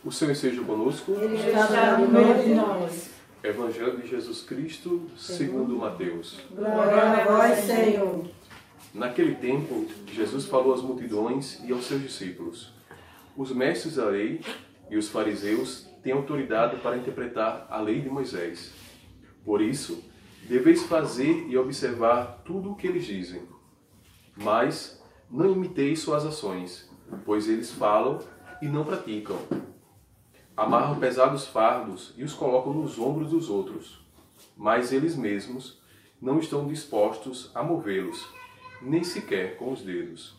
O Senhor esteja conosco. Ele está no meio de nós. Evangelho de Jesus Cristo, segundo Mateus. Glória a vós, Senhor. Naquele tempo, Jesus falou às multidões e aos seus discípulos: os mestres da lei e os fariseus têm autoridade para interpretar a lei de Moisés. Por isso, deveis fazer e observar tudo o que eles dizem. Mas não imiteis suas ações, pois eles falam e não praticam. Amarram pesados fardos e os colocam nos ombros dos outros, mas eles mesmos não estão dispostos a movê-los, nem sequer com os dedos.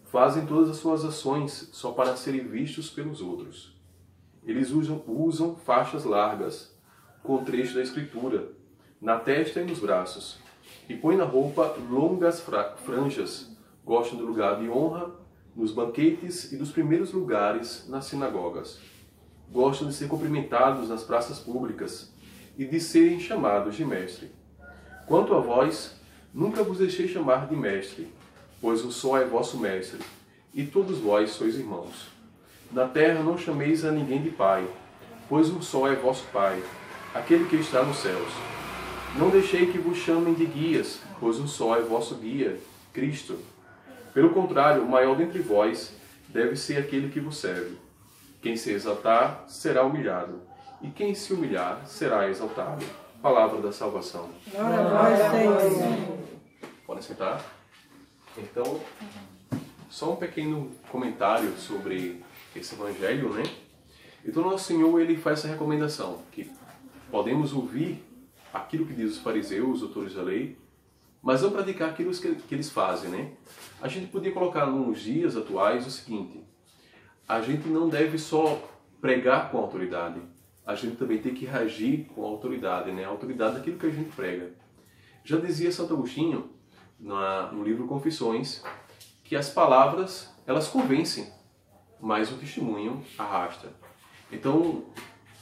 Fazem todas as suas ações só para serem vistos pelos outros. Eles usam faixas largas, com trecho da Escritura, na testa e nos braços, e põem na roupa longas franjas. Gostam do lugar de honra nos banquetes e dos primeiros lugares nas sinagogas. Gostam de ser cumprimentados nas praças públicas e de serem chamados de mestre. Quanto a vós, nunca vos deixei chamar de mestre, pois um só é vosso mestre, e todos vós sois irmãos. Na terra não chameis a ninguém de pai, pois um só é vosso Pai, aquele que está nos céus. Não deixei que vos chamem de guias, pois um só é vosso guia, Cristo. Pelo contrário, o maior dentre vós deve ser aquele que vos serve. Quem se exaltar será humilhado, e quem se humilhar será exaltado. Palavra da salvação. Glória a vós, Senhor. Podem sentar? Então, só um pequeno comentário sobre esse evangelho, né? Então, nosso Senhor, ele faz essa recomendação, que podemos ouvir aquilo que diz os fariseus, os doutores da lei, mas não praticar aquilo que eles fazem, né? A gente podia colocar nos dias atuais o seguinte: a gente não deve só pregar com autoridade, a gente também tem que reagir com autoridade, né? A autoridade daquilo que a gente prega. Já dizia Santo Agostinho, no livro Confissões, que as palavras, elas convencem, mas o testemunho arrasta. Então,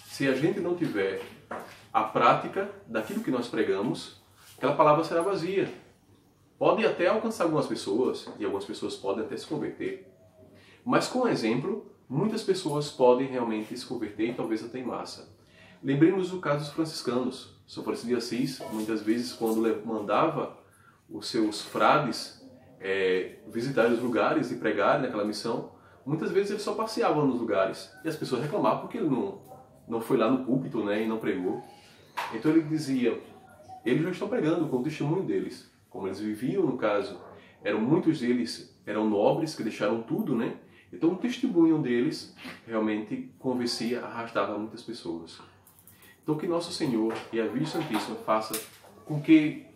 se a gente não tiver a prática daquilo que nós pregamos, aquela palavra será vazia. Pode até alcançar algumas pessoas, e algumas pessoas podem até se converter. Mas com o exemplo, muitas pessoas podem realmente se converter e talvez até em massa. Lembremos do caso dos franciscanos. São Francisco de Assis, muitas vezes, quando mandava os seus frades visitar os lugares e pregar naquela missão, muitas vezes ele só passeava nos lugares. E as pessoas reclamavam porque ele não foi lá no púlpito, né, e não pregou. Então ele dizia: eles já estão pregando com o testemunho deles. Como eles viviam, no caso, muitos deles eram nobres que deixaram tudo, né? Então o testemunho deles realmente convencia, arrastava muitas pessoas. Então que Nosso Senhor e a Virgem Santíssima façam com que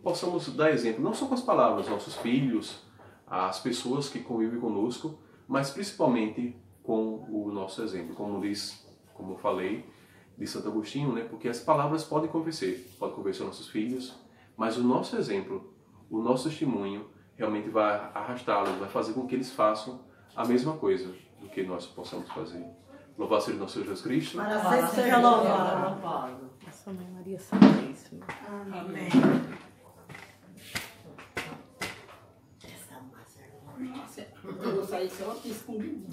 possamos dar exemplo, não só com as palavras, nossos filhos, as pessoas que convivem conosco, mas principalmente com o nosso exemplo, como eu falei, de Santo Agostinho, né? Porque as palavras podem convencer nossos filhos, mas o nosso exemplo, o nosso testemunho, realmente vai arrastá-los, vai fazer com que eles façam a mesma coisa do que nós possamos fazer. Louvado seja nosso Jesus Cristo. Para sempre seja louvado. Nossa Mãe Maria Santíssima. Amém. Eu vou sair só aqui escondido.